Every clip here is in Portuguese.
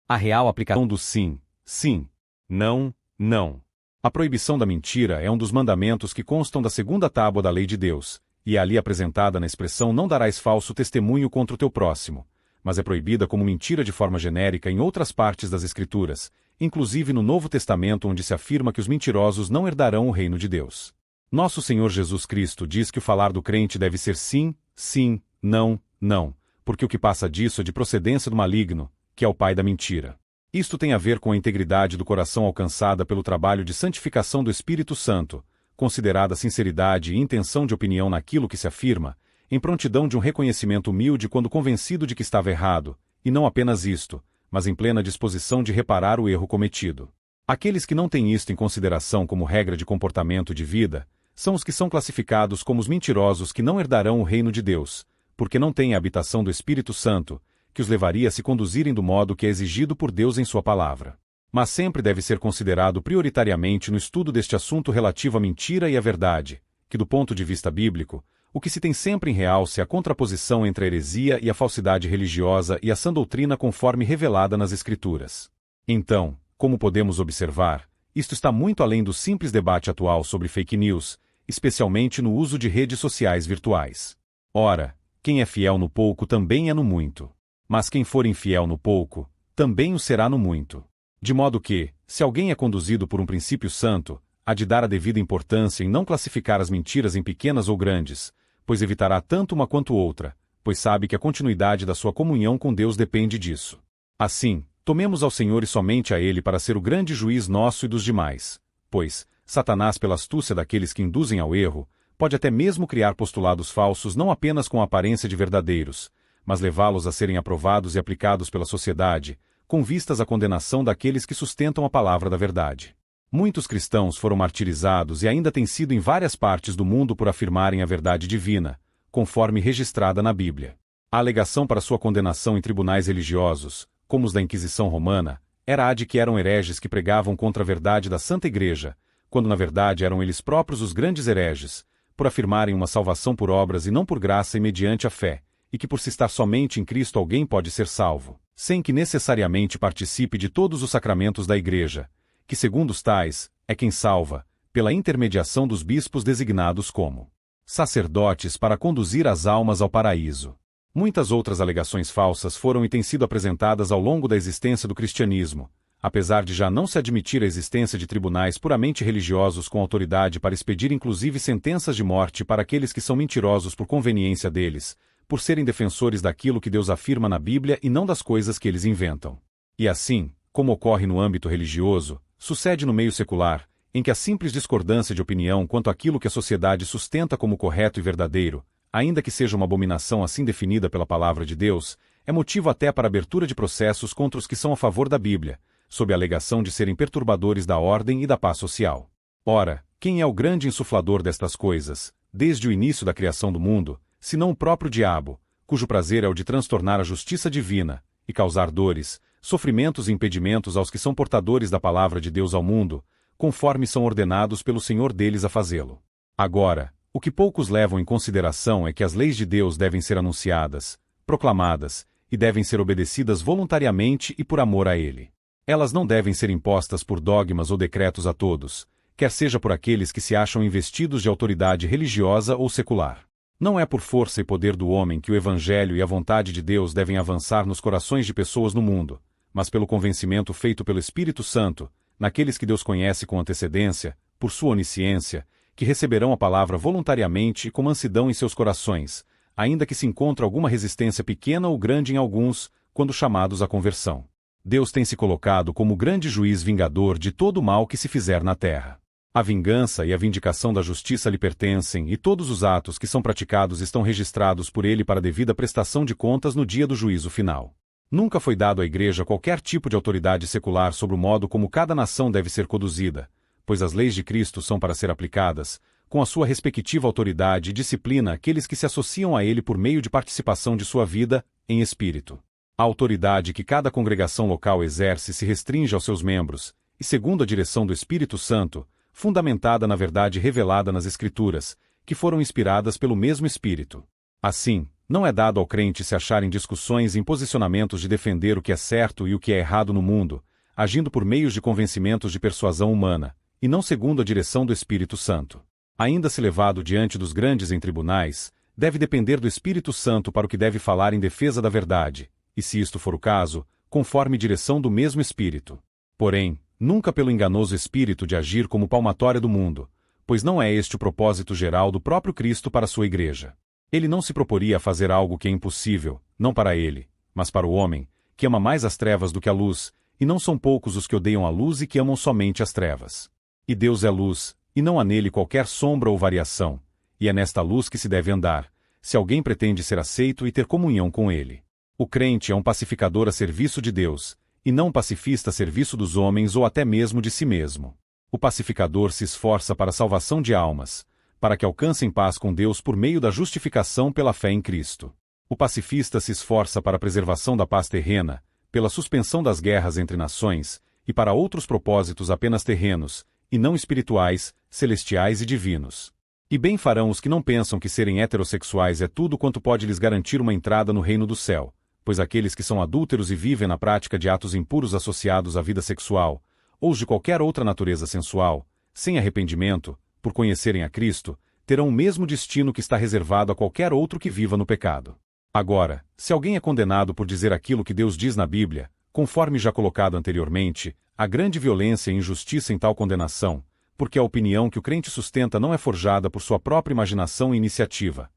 A real aplicação do sim, sim, não, não. A proibição da mentira é um dos mandamentos que constam da segunda tábua da lei de Deus, e é ali apresentada na expressão não darás falso testemunho contra o teu próximo, mas é proibida como mentira de forma genérica em outras partes das Escrituras, inclusive no Novo Testamento, onde se afirma que os mentirosos não herdarão o reino de Deus. Nosso Senhor Jesus Cristo diz que o falar do crente deve ser sim, sim, não, não, porque o que passa disso é de procedência do maligno, que é o pai da mentira. Isto tem a ver com a integridade do coração alcançada pelo trabalho de santificação do Espírito Santo, considerada sinceridade e intenção de opinião naquilo que se afirma, em prontidão de um reconhecimento humilde quando convencido de que estava errado, e não apenas isto, mas em plena disposição de reparar o erro cometido. Aqueles que não têm isto em consideração como regra de comportamento de vida, são os que são classificados como os mentirosos que não herdarão o reino de Deus, porque não têm a habitação do Espírito Santo, que os levaria a se conduzirem do modo que é exigido por Deus em sua palavra. Mas sempre deve ser considerado prioritariamente no estudo deste assunto relativo à mentira e à verdade, que do ponto de vista bíblico, o que se tem sempre em realce é a contraposição entre a heresia e a falsidade religiosa e a sã doutrina conforme revelada nas Escrituras. Então, como podemos observar, isto está muito além do simples debate atual sobre fake news, especialmente no uso de redes sociais virtuais. Ora, quem é fiel no pouco também é no muito. Mas quem for infiel no pouco, também o será no muito. De modo que, se alguém é conduzido por um princípio santo, há de dar a devida importância em não classificar as mentiras em pequenas ou grandes, pois evitará tanto uma quanto outra, pois sabe que a continuidade da sua comunhão com Deus depende disso. Assim, tomemos ao Senhor e somente a Ele para ser o grande juiz nosso e dos demais, pois, Satanás, pela astúcia daqueles que induzem ao erro, pode até mesmo criar postulados falsos não apenas com a aparência de verdadeiros, mas levá-los a serem aprovados e aplicados pela sociedade, com vistas à condenação daqueles que sustentam a palavra da verdade. Muitos cristãos foram martirizados e ainda têm sido em várias partes do mundo por afirmarem a verdade divina, conforme registrada na Bíblia. A alegação para sua condenação em tribunais religiosos, como os da Inquisição Romana, era a de que eram hereges que pregavam contra a verdade da Santa Igreja, quando na verdade eram eles próprios os grandes hereges, por afirmarem uma salvação por obras e não por graça e mediante a fé, e que por se estar somente em Cristo alguém pode ser salvo, sem que necessariamente participe de todos os sacramentos da Igreja, que segundo os tais, é quem salva, pela intermediação dos bispos designados como sacerdotes para conduzir as almas ao paraíso. Muitas outras alegações falsas foram e têm sido apresentadas ao longo da existência do cristianismo, apesar de já não se admitir a existência de tribunais puramente religiosos com autoridade para expedir inclusive sentenças de morte para aqueles que são mentirosos por conveniência deles, por serem defensores daquilo que Deus afirma na Bíblia e não das coisas que eles inventam. E assim, como ocorre no âmbito religioso, sucede no meio secular, em que a simples discordância de opinião quanto àquilo que a sociedade sustenta como correto e verdadeiro, ainda que seja uma abominação assim definida pela palavra de Deus, é motivo até para a abertura de processos contra os que são a favor da Bíblia, sob a alegação de serem perturbadores da ordem e da paz social. Ora, quem é o grande insuflador destas coisas, desde o início da criação do mundo, senão o próprio diabo, cujo prazer é o de transtornar a justiça divina, e causar dores, sofrimentos e impedimentos aos que são portadores da palavra de Deus ao mundo, conforme são ordenados pelo Senhor deles a fazê-lo. Agora, o que poucos levam em consideração é que as leis de Deus devem ser anunciadas, proclamadas, e devem ser obedecidas voluntariamente e por amor a Ele. Elas não devem ser impostas por dogmas ou decretos a todos, quer seja por aqueles que se acham investidos de autoridade religiosa ou secular. Não é por força e poder do homem que o Evangelho e a vontade de Deus devem avançar nos corações de pessoas no mundo, mas pelo convencimento feito pelo Espírito Santo, naqueles que Deus conhece com antecedência, por sua onisciência, que receberão a palavra voluntariamente e com mansidão em seus corações, ainda que se encontre alguma resistência pequena ou grande em alguns, quando chamados à conversão. Deus tem se colocado como grande juiz vingador de todo o mal que se fizer na terra. A vingança e a vindicação da justiça lhe pertencem e todos os atos que são praticados estão registrados por ele para devida prestação de contas no dia do juízo final. Nunca foi dado à Igreja qualquer tipo de autoridade secular sobre o modo como cada nação deve ser conduzida, pois as leis de Cristo são para ser aplicadas, com a sua respectiva autoridade e disciplina aqueles que se associam a ele por meio de participação de sua vida, em espírito. A autoridade que cada congregação local exerce se restringe aos seus membros, e segundo a direção do Espírito Santo, fundamentada na verdade revelada nas Escrituras, que foram inspiradas pelo mesmo Espírito. Assim, Não é dado ao crente se achar em discussões e em posicionamentos de defender o que é certo e o que é errado no mundo, agindo por meios de convencimentos de persuasão humana, e não segundo a direção do Espírito Santo. Ainda se levado diante dos grandes em tribunais, deve depender do Espírito Santo para o que deve falar em defesa da verdade, e se isto for o caso, conforme direção do mesmo Espírito. Porém, nunca pelo enganoso espírito de agir como palmatória do mundo, pois não é este o propósito geral do próprio Cristo para sua igreja. Ele não se proporia a fazer algo que é impossível, não para ele, mas para o homem, que ama mais as trevas do que a luz, e não são poucos os que odeiam a luz e que amam somente as trevas. E Deus é luz, e não há nele qualquer sombra ou variação, e é nesta luz que se deve andar, se alguém pretende ser aceito e ter comunhão com ele. O crente é um pacificador a serviço de Deus, e não um pacifista a serviço dos homens ou até mesmo de si mesmo. O pacificador se esforça para a salvação de almas, para que alcancem paz com Deus por meio da justificação pela fé em Cristo. O pacifista se esforça para a preservação da paz terrena, pela suspensão das guerras entre nações, e para outros propósitos apenas terrenos, e não espirituais, celestiais e divinos. E bem farão os que não pensam que serem heterossexuais é tudo quanto pode lhes garantir uma entrada no reino do céu, pois aqueles que são adúlteros e vivem na prática de atos impuros associados à vida sexual, ou de qualquer outra natureza sensual, sem arrependimento, por conhecerem a Cristo, terão o mesmo destino que está reservado a qualquer outro que viva no pecado. Agora, se alguém é condenado por dizer aquilo que Deus diz na Bíblia, conforme já colocado anteriormente, há grande violência e injustiça em tal condenação, porque a opinião que o crente sustenta não é forjada por sua própria imaginação e iniciativa,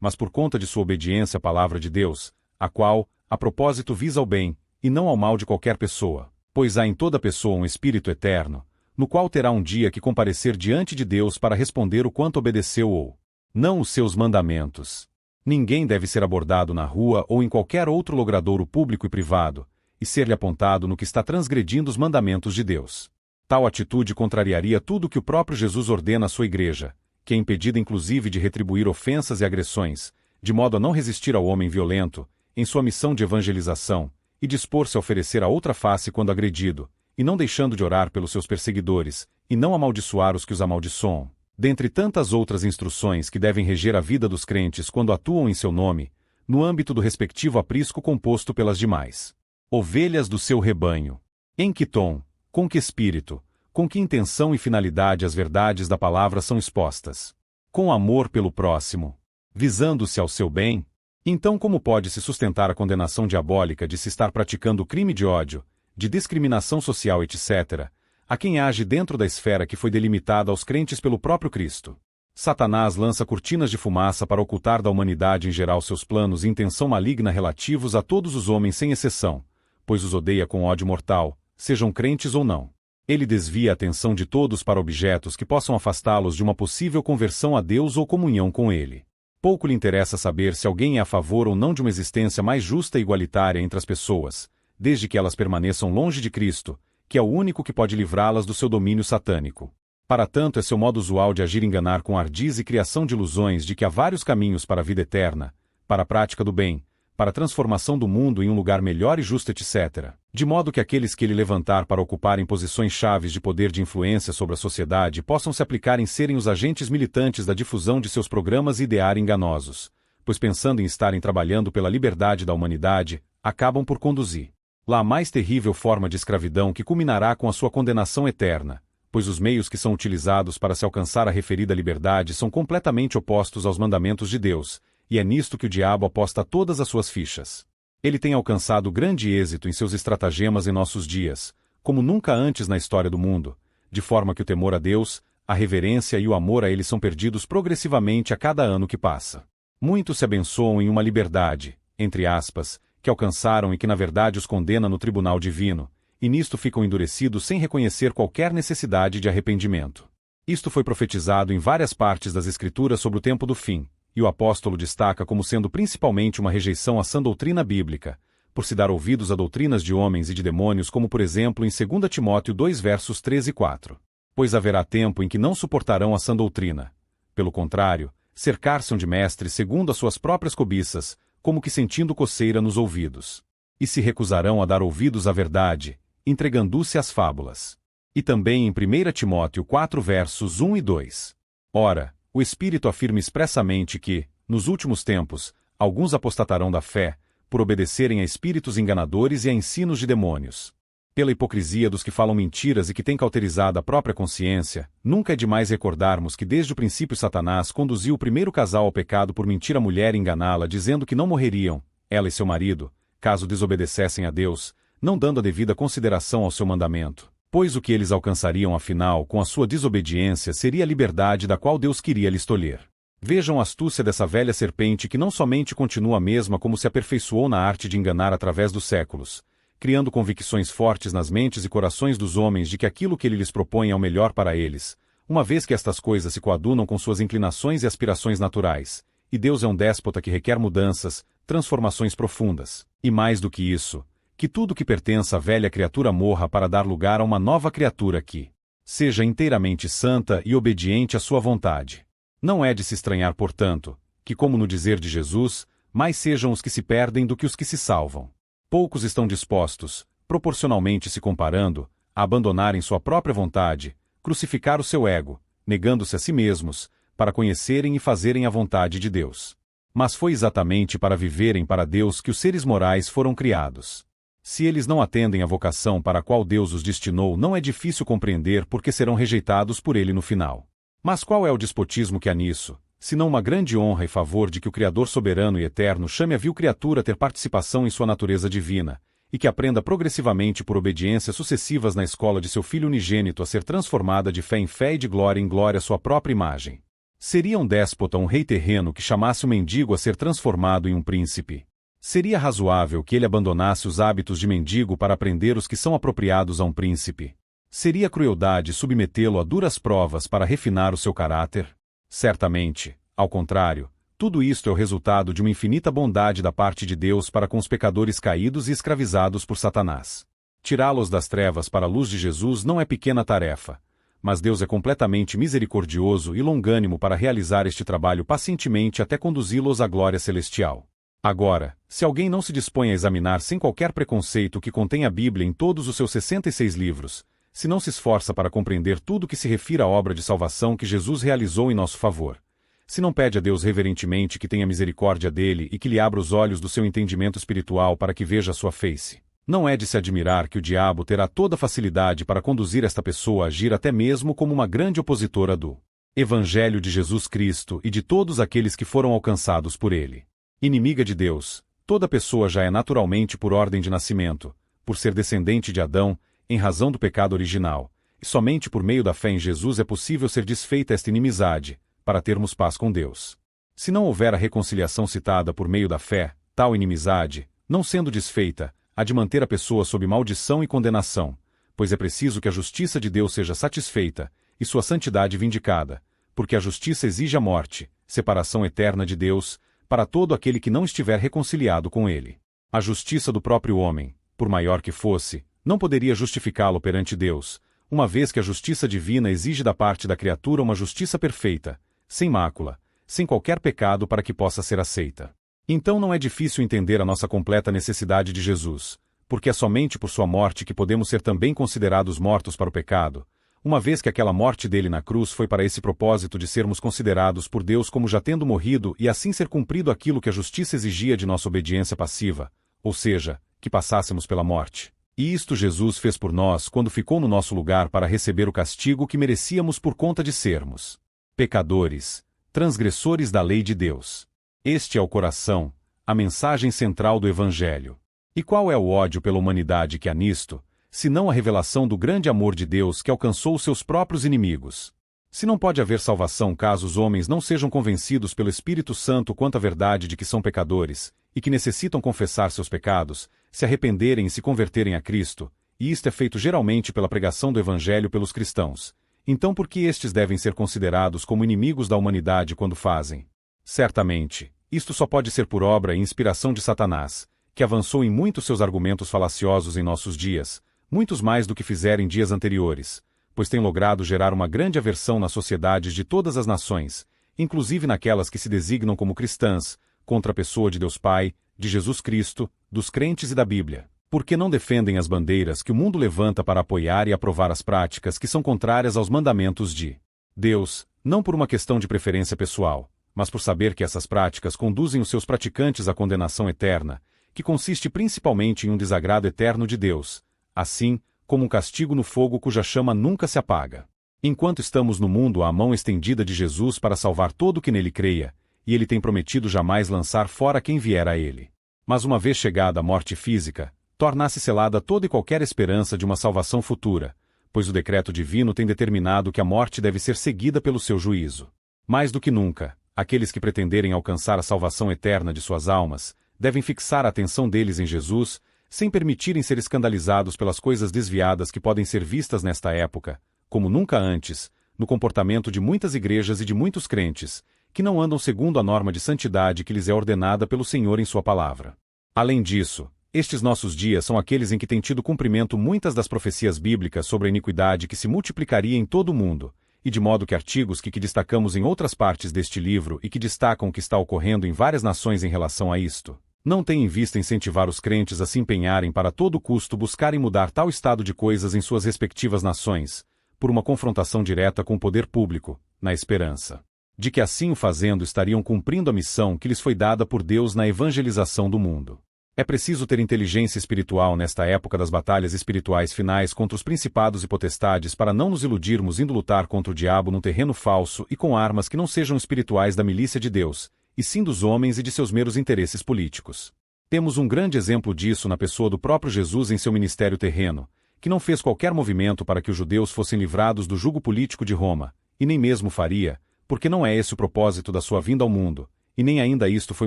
mas por conta de sua obediência à palavra de Deus, a qual, a propósito, visa ao bem, e não ao mal de qualquer pessoa, pois há em toda pessoa um Espírito eterno, no qual terá um dia que comparecer diante de Deus para responder o quanto obedeceu ou não os seus mandamentos. Ninguém deve ser abordado na rua ou em qualquer outro logradouro público e privado, e ser-lhe apontado no que está transgredindo os mandamentos de Deus. Tal atitude contrariaria tudo o que o próprio Jesus ordena à sua igreja, que é impedida inclusive de retribuir ofensas e agressões, de modo a não resistir ao homem violento, em sua missão de evangelização, e dispor-se a oferecer a outra face quando agredido, e não deixando de orar pelos seus perseguidores, e não amaldiçoar os que os amaldiçoam. Dentre tantas outras instruções que devem reger a vida dos crentes quando atuam em seu nome, no âmbito do respectivo aprisco composto pelas demais ovelhas do seu rebanho. Em que tom, com que espírito, com que intenção e finalidade as verdades da palavra são expostas? Com amor pelo próximo, visando-se ao seu bem? Então como pode se sustentar a condenação diabólica de se estar praticando crime de ódio, de discriminação social, etc., a quem age dentro da esfera que foi delimitada aos crentes pelo próprio Cristo? Satanás lança cortinas de fumaça para ocultar da humanidade em geral seus planos e intenção maligna relativos a todos os homens sem exceção, pois os odeia com ódio mortal, sejam crentes ou não. Ele desvia a atenção de todos para objetos que possam afastá-los de uma possível conversão a Deus ou comunhão com Ele. Pouco lhe interessa saber se alguém é a favor ou não de uma existência mais justa e igualitária entre as pessoas, desde que elas permaneçam longe de Cristo, que é o único que pode livrá-las do seu domínio satânico. Para tanto é seu modo usual de agir enganar com ardis e criação de ilusões de que há vários caminhos para a vida eterna, para a prática do bem, para a transformação do mundo em um lugar melhor e justo, etc., de modo que aqueles que ele levantar para ocuparem posições chaves de poder de influência sobre a sociedade possam se aplicar em serem os agentes militantes da difusão de seus programas e idear enganosos, pois pensando em estarem trabalhando pela liberdade da humanidade, acabam por conduzir lá a mais terrível forma de escravidão que culminará com a sua condenação eterna, pois os meios que são utilizados para se alcançar a referida liberdade são completamente opostos aos mandamentos de Deus, e é nisto que o diabo aposta todas as suas fichas. Ele tem alcançado grande êxito em seus estratagemas em nossos dias, como nunca antes na história do mundo, de forma que o temor a Deus, a reverência e o amor a ele são perdidos progressivamente a cada ano que passa. Muitos se abençoam em uma liberdade, entre aspas, que alcançaram e que na verdade os condena no tribunal divino, e nisto ficam endurecidos sem reconhecer qualquer necessidade de arrependimento. Isto foi profetizado em várias partes das Escrituras sobre o tempo do fim, e o apóstolo destaca como sendo principalmente uma rejeição à sã doutrina bíblica, por se dar ouvidos a doutrinas de homens e de demônios, como por exemplo em 2 Timóteo 2 versos 3 e 4. Pois haverá tempo em que não suportarão a sã doutrina. Pelo contrário, cercar-se-ão de mestres segundo as suas próprias cobiças, como que sentindo coceira nos ouvidos. E se recusarão a dar ouvidos à verdade, entregando-se às fábulas. E também em 1 Timóteo 4 versos 1 e 2. Ora, o Espírito afirma expressamente que, nos últimos tempos, alguns apostatarão da fé, por obedecerem a espíritos enganadores e a ensinos de demônios. Pela hipocrisia dos que falam mentiras e que têm cauterizado a própria consciência, nunca é demais recordarmos que desde o princípio Satanás conduziu o primeiro casal ao pecado por mentir à mulher e enganá-la dizendo que não morreriam, ela e seu marido, caso desobedecessem a Deus, não dando a devida consideração ao seu mandamento. Pois o que eles alcançariam afinal com a sua desobediência seria a liberdade da qual Deus queria lhes tolher. Vejam a astúcia dessa velha serpente que não somente continua a mesma como se aperfeiçoou na arte de enganar através dos séculos, criando convicções fortes nas mentes e corações dos homens de que aquilo que ele lhes propõe é o melhor para eles, uma vez que estas coisas se coadunam com suas inclinações e aspirações naturais, e Deus é um déspota que requer mudanças, transformações profundas, e mais do que isso, que tudo que pertença à velha criatura morra para dar lugar a uma nova criatura que seja inteiramente santa e obediente à sua vontade. Não é de se estranhar, portanto, que, como no dizer de Jesus, mais sejam os que se perdem do que os que se salvam. Poucos estão dispostos, proporcionalmente se comparando, a abandonarem sua própria vontade, crucificar o seu ego, negando-se a si mesmos, para conhecerem e fazerem a vontade de Deus. Mas foi exatamente para viverem para Deus que os seres morais foram criados. Se eles não atendem à vocação para a qual Deus os destinou, não é difícil compreender por que serão rejeitados por Ele no final. Mas qual é o despotismo que há nisso, senão uma grande honra e favor de que o Criador soberano e eterno chame a vil criatura a ter participação em sua natureza divina, e que aprenda progressivamente por obediências sucessivas na escola de seu Filho unigênito a ser transformada de fé em fé e de glória em glória à sua própria imagem? Seria um déspota um rei terreno que chamasse um mendigo a ser transformado em um príncipe? Seria razoável que ele abandonasse os hábitos de mendigo para aprender os que são apropriados a um príncipe? Seria crueldade submetê-lo a duras provas para refinar o seu caráter? Certamente, ao contrário, tudo isto é o resultado de uma infinita bondade da parte de Deus para com os pecadores caídos e escravizados por Satanás. Tirá-los das trevas para a luz de Jesus não é pequena tarefa, mas Deus é completamente misericordioso e longânimo para realizar este trabalho pacientemente até conduzi-los à glória celestial. Agora, se alguém não se dispõe a examinar sem qualquer preconceito o que contém a Bíblia em todos os seus 66 livros, se não se esforça para compreender tudo que se refira à obra de salvação que Jesus realizou em nosso favor, se não pede a Deus reverentemente que tenha misericórdia dele e que lhe abra os olhos do seu entendimento espiritual para que veja a sua face, não é de se admirar que o diabo terá toda facilidade para conduzir esta pessoa a agir até mesmo como uma grande opositora do Evangelho de Jesus Cristo e de todos aqueles que foram alcançados por ele. Inimiga de Deus, toda pessoa já é naturalmente por ordem de nascimento, por ser descendente de Adão, em razão do pecado original, e somente por meio da fé em Jesus é possível ser desfeita esta inimizade, para termos paz com Deus. Se não houver a reconciliação citada por meio da fé, tal inimizade, não sendo desfeita, há de manter a pessoa sob maldição e condenação, pois é preciso que a justiça de Deus seja satisfeita, e sua santidade vindicada, porque a justiça exige a morte, separação eterna de Deus, para todo aquele que não estiver reconciliado com ele. A justiça do próprio homem, por maior que fosse, não poderia justificá-lo perante Deus, uma vez que a justiça divina exige da parte da criatura uma justiça perfeita, sem mácula, sem qualquer pecado para que possa ser aceita. Então não é difícil entender a nossa completa necessidade de Jesus, porque é somente por sua morte que podemos ser também considerados mortos para o pecado, uma vez que aquela morte dele na cruz foi para esse propósito de sermos considerados por Deus como já tendo morrido e assim ser cumprido aquilo que a justiça exigia de nossa obediência passiva, ou seja, que passássemos pela morte. E isto Jesus fez por nós quando ficou no nosso lugar para receber o castigo que merecíamos por conta de sermos pecadores, transgressores da lei de Deus. Este é o coração, a mensagem central do Evangelho. E qual é o ódio pela humanidade que há nisto, senão a revelação do grande amor de Deus que alcançou os seus próprios inimigos? Se não pode haver salvação caso os homens não sejam convencidos pelo Espírito Santo quanto à verdade de que são pecadores, e que necessitam confessar seus pecados, se arrependerem e se converterem a Cristo, e isto é feito geralmente pela pregação do Evangelho pelos cristãos, então por que estes devem ser considerados como inimigos da humanidade quando fazem? Certamente, isto só pode ser por obra e inspiração de Satanás, que avançou em muitos seus argumentos falaciosos em nossos dias, muitos mais do que fizera em dias anteriores, pois tem logrado gerar uma grande aversão nas sociedades de todas as nações, inclusive naquelas que se designam como cristãs, contra a pessoa de Deus Pai, de Jesus Cristo, dos crentes e da Bíblia, porque não defendem as bandeiras que o mundo levanta para apoiar e aprovar as práticas que são contrárias aos mandamentos de Deus, não por uma questão de preferência pessoal, mas por saber que essas práticas conduzem os seus praticantes à condenação eterna, que consiste principalmente em um desagrado eterno de Deus, assim como um castigo no fogo cuja chama nunca se apaga. Enquanto estamos no mundo, há a mão estendida de Jesus para salvar todo o que nele creia, e ele tem prometido jamais lançar fora quem vier a ele. Mas uma vez chegada a morte física, torna-se selada toda e qualquer esperança de uma salvação futura, pois o decreto divino tem determinado que a morte deve ser seguida pelo seu juízo. Mais do que nunca, aqueles que pretenderem alcançar a salvação eterna de suas almas, devem fixar a atenção deles em Jesus, sem permitirem ser escandalizados pelas coisas desviadas que podem ser vistas nesta época, como nunca antes, no comportamento de muitas igrejas e de muitos crentes, que não andam segundo a norma de santidade que lhes é ordenada pelo Senhor em sua palavra. Além disso, estes nossos dias são aqueles em que têm tido cumprimento muitas das profecias bíblicas sobre a iniquidade que se multiplicaria em todo o mundo, e de modo que artigos que destacamos em outras partes deste livro e que destacam o que está ocorrendo em várias nações em relação a isto, não têm em vista incentivar os crentes a se empenharem para a todo custo buscarem mudar tal estado de coisas em suas respectivas nações, por uma confrontação direta com o poder público, na esperança de que assim o fazendo estariam cumprindo a missão que lhes foi dada por Deus na evangelização do mundo. É preciso ter inteligência espiritual nesta época das batalhas espirituais finais contra os principados e potestades para não nos iludirmos indo lutar contra o diabo num terreno falso e com armas que não sejam espirituais da milícia de Deus, e sim dos homens e de seus meros interesses políticos. Temos um grande exemplo disso na pessoa do próprio Jesus em seu ministério terreno, que não fez qualquer movimento para que os judeus fossem livrados do jugo político de Roma, e nem mesmo faria, porque não é esse o propósito da sua vinda ao mundo, e nem ainda isto foi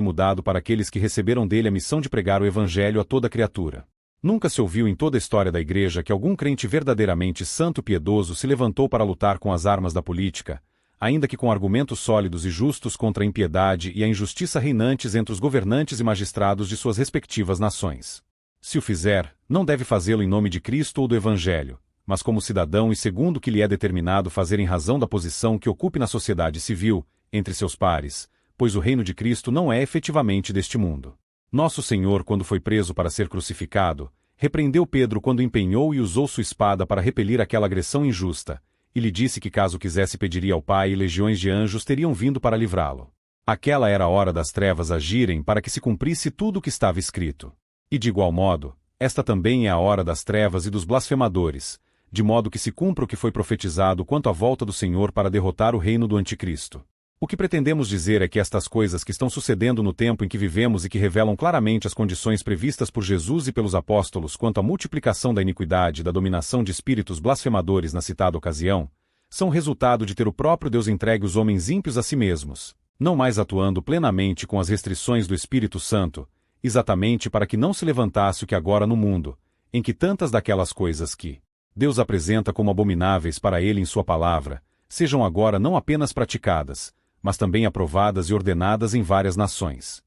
mudado para aqueles que receberam dele a missão de pregar o Evangelho a toda criatura. Nunca se ouviu em toda a história da Igreja que algum crente verdadeiramente santo e piedoso se levantou para lutar com as armas da política, ainda que com argumentos sólidos e justos contra a impiedade e a injustiça reinantes entre os governantes e magistrados de suas respectivas nações. Se o fizer, não deve fazê-lo em nome de Cristo ou do Evangelho, mas como cidadão e segundo o que lhe é determinado fazer em razão da posição que ocupe na sociedade civil, entre seus pares, pois o reino de Cristo não é efetivamente deste mundo. Nosso Senhor, quando foi preso para ser crucificado, repreendeu Pedro quando empenhou e usou sua espada para repelir aquela agressão injusta, e lhe disse que caso quisesse pediria ao Pai e legiões de anjos teriam vindo para livrá-lo. Aquela era a hora das trevas agirem para que se cumprisse tudo o que estava escrito. E de igual modo, esta também é a hora das trevas e dos blasfemadores, de modo que se cumpra o que foi profetizado quanto à volta do Senhor para derrotar o reino do Anticristo. O que pretendemos dizer é que estas coisas que estão sucedendo no tempo em que vivemos e que revelam claramente as condições previstas por Jesus e pelos apóstolos quanto à multiplicação da iniquidade e da dominação de espíritos blasfemadores na citada ocasião, são resultado de ter o próprio Deus entregue os homens ímpios a si mesmos, não mais atuando plenamente com as restrições do Espírito Santo, exatamente para que não se levantasse o que agora no mundo, em que tantas daquelas coisas que Deus apresenta como abomináveis para ele em sua palavra, sejam agora não apenas praticadas, mas também aprovadas e ordenadas em várias nações.